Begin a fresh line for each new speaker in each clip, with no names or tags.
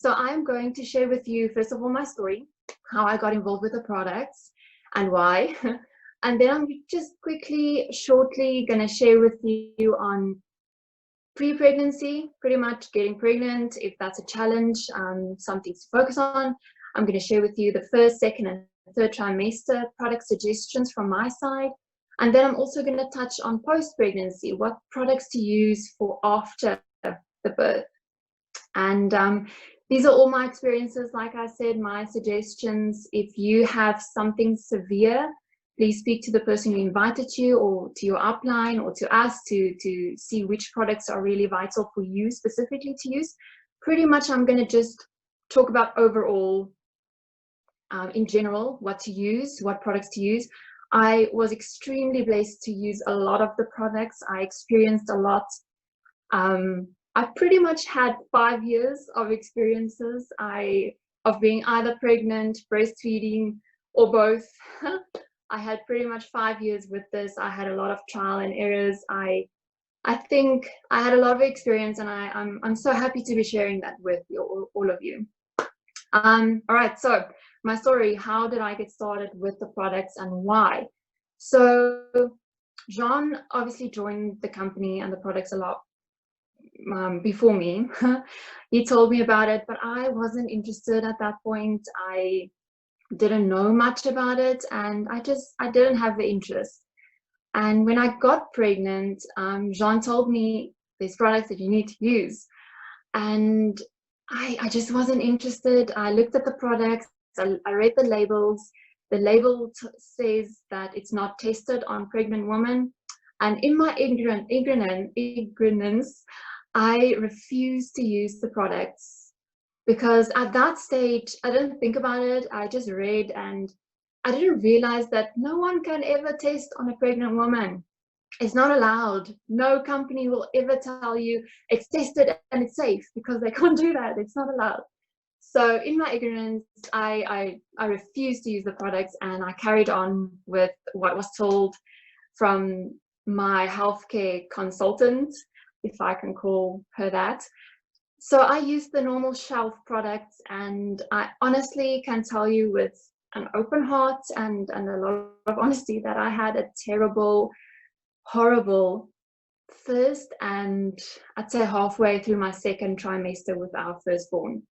So I'm going to share with you, first of all, my story, how I got involved with the products and why. And then I'm just quickly, shortly going to share with you on pre-pregnancy, pretty much getting pregnant, if that's a challenge, something to focus on. I'm going to share with you the first, second, and third trimester product suggestions from my side. And then I'm also going to touch on post-pregnancy, what products to use for after the birth. And these are all my experiences. Like I said, my suggestions. If you have something severe, please speak to the person who invited you, or to your upline, or to us to see which products are really vital for you specifically to use. Pretty much I'm going to just talk about overall, in general, what to use, what products to use. I was extremely blessed to use a lot of the products. I experienced a lot. I pretty much had 5 years of experiences of being either pregnant, breastfeeding, or both. I had pretty much 5 years with this. I had a lot of trial and errors. I think I had a lot of experience, and I'm so happy to be sharing that with you, all of you. All right, so my story, how did I get started with the products and why? So Jean obviously joined the company and the products a lot before me. He told me about it, but I wasn't interested at that point. I didn't know much about it, and I didn't have the interest. And when I got pregnant, Jean told me there's products that you need to use, and I just wasn't interested. I looked at the products, I read the labels. The label says that it's not tested on pregnant women, and in my ignorance, I refused to use the products, because at that stage I didn't think about it. I just read, and I didn't realize that no one can ever test on a pregnant woman. It's not allowed. No company will ever tell you it's tested and it's safe, because they can't do that. It's not allowed. So in my ignorance, I refused to use the products, and I carried on with what was told from my healthcare consultant, if I can call her that. So I used the normal shelf products, and I honestly can tell you with an open heart and a lot of honesty that I had a terrible, horrible first, and I'd say halfway through my second trimester with our firstborn.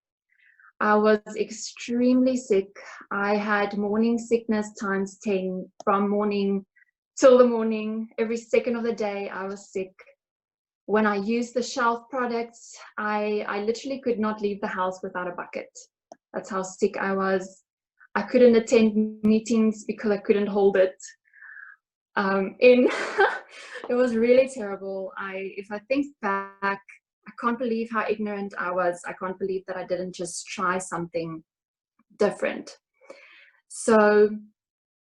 I was extremely sick. I had morning sickness times 10, from morning till the morning. Every second of the day I was sick. When I used the shelf products, I literally could not leave the house without a bucket. That's how sick I was. I couldn't attend meetings because I couldn't hold it. It was really terrible. If I think back, I can't believe how ignorant I was. I can't believe that I didn't just try something different. So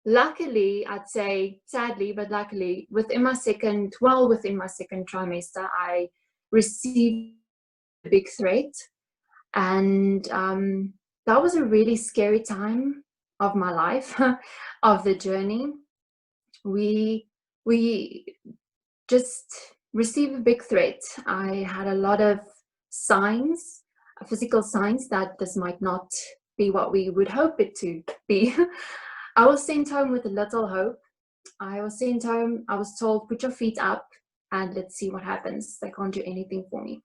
luckily, I'd say sadly, but luckily, within my second trimester, I received a big threat. And that was a really scary time of my life, of the journey. We just received a big threat. I had a lot of signs, physical signs, that this might not be what we would hope it to be. I was sent home with a little hope. I was sent home, I was told, put your feet up and let's see what happens. They can't do anything for me.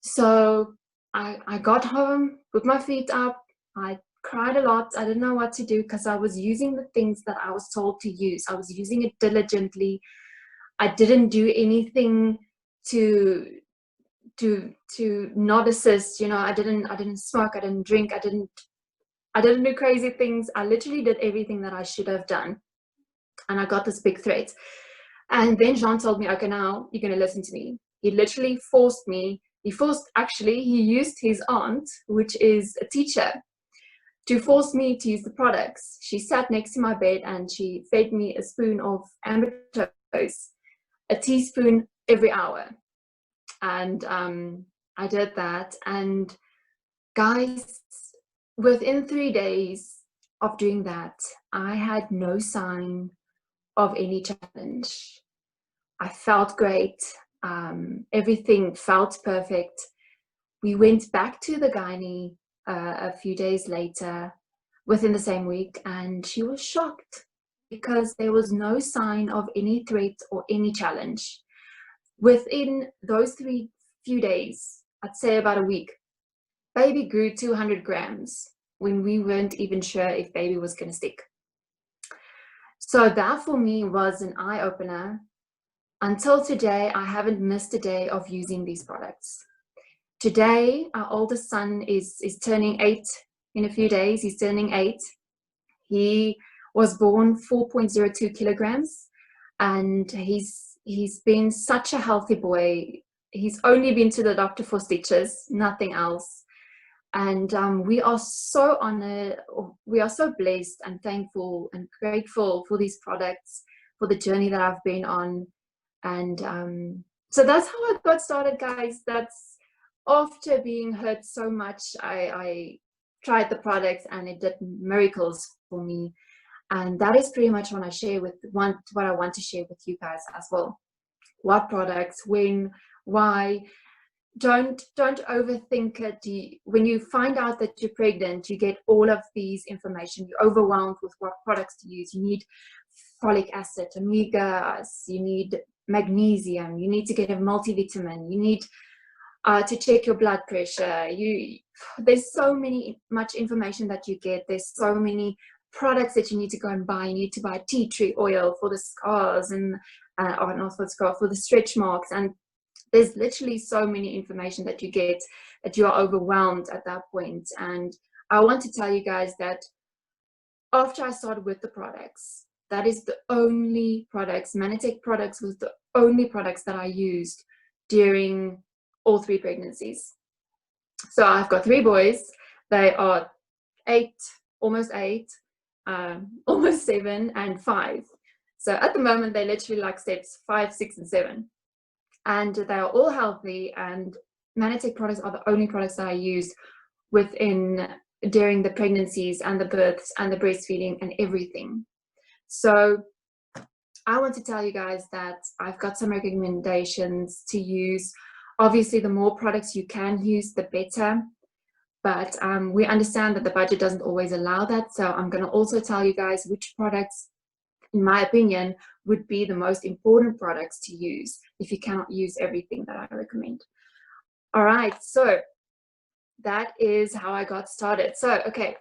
So I got home, put my feet up, I cried a lot. I didn't know what to do, because I was using the things that I was told to use. I was using it diligently. I didn't do anything to not assist. You know, I didn't smoke, I didn't drink, I didn't do crazy things. I literally did everything that I should have done. And I got this big threat. And then Jean told me, okay, now you're going to listen to me. He literally forced me. He used his aunt, which is a teacher, to force me to use the products. She sat next to my bed and she fed me a spoon of amber toast, a teaspoon every hour. And I did that. And guys, within 3 days of doing that, I had no sign of any challenge. I felt great. Everything felt perfect. We went back to the gynae a few days later, within the same week, and she was shocked because there was no sign of any threat or any challenge. Within those few days, I'd say about a week, baby grew 200 grams when we weren't even sure if baby was going to stick. So that for me was an eye-opener. Until today, I haven't missed a day of using these products. Today, our oldest son is turning 8 in a few days. He's turning 8. He was born 4.02 kilograms, and he's been such a healthy boy. He's only been to the doctor for stitches, nothing else. And we are so honored, we are so blessed and thankful and grateful for these products, for the journey that I've been on. And so that's how I got started, guys. That's after being hurt so much, I tried the products and it did miracles for me. And that is pretty much what I what I want to share with you guys as well. What products, when, why. Don't overthink it. When you find out that you're pregnant, you get all of these information. You're overwhelmed with what products to use. You need folic acid, omegas, you need magnesium, you need to get a multivitamin, you need to check your blood pressure. There's so much information that you get. There's so many products that you need to go and buy. You need to buy tea tree oil for the scars and or not for the scars, for the stretch marks. And there's literally so many information that you get that you are overwhelmed at that point. And I want to tell you guys that after I started with the products, that is the only products, Mannatech products was the only products that I used during all 3 pregnancies. So I've got 3 boys. They are 8, almost 8, almost 7, and 5. So at the moment, they're literally like steps 5, 6, and 7. And they are all healthy, and Mannatech products are the only products that I used during the pregnancies and the births and the breastfeeding and everything. So I want to tell you guys that I've got some recommendations to use. Obviously, the more products you can use, the better. But we understand that the budget doesn't always allow that. So I'm going to also tell you guys which products, in my opinion, would be the most important products to use if you cannot use everything that I recommend. All right, so that is how I got started. So, okay,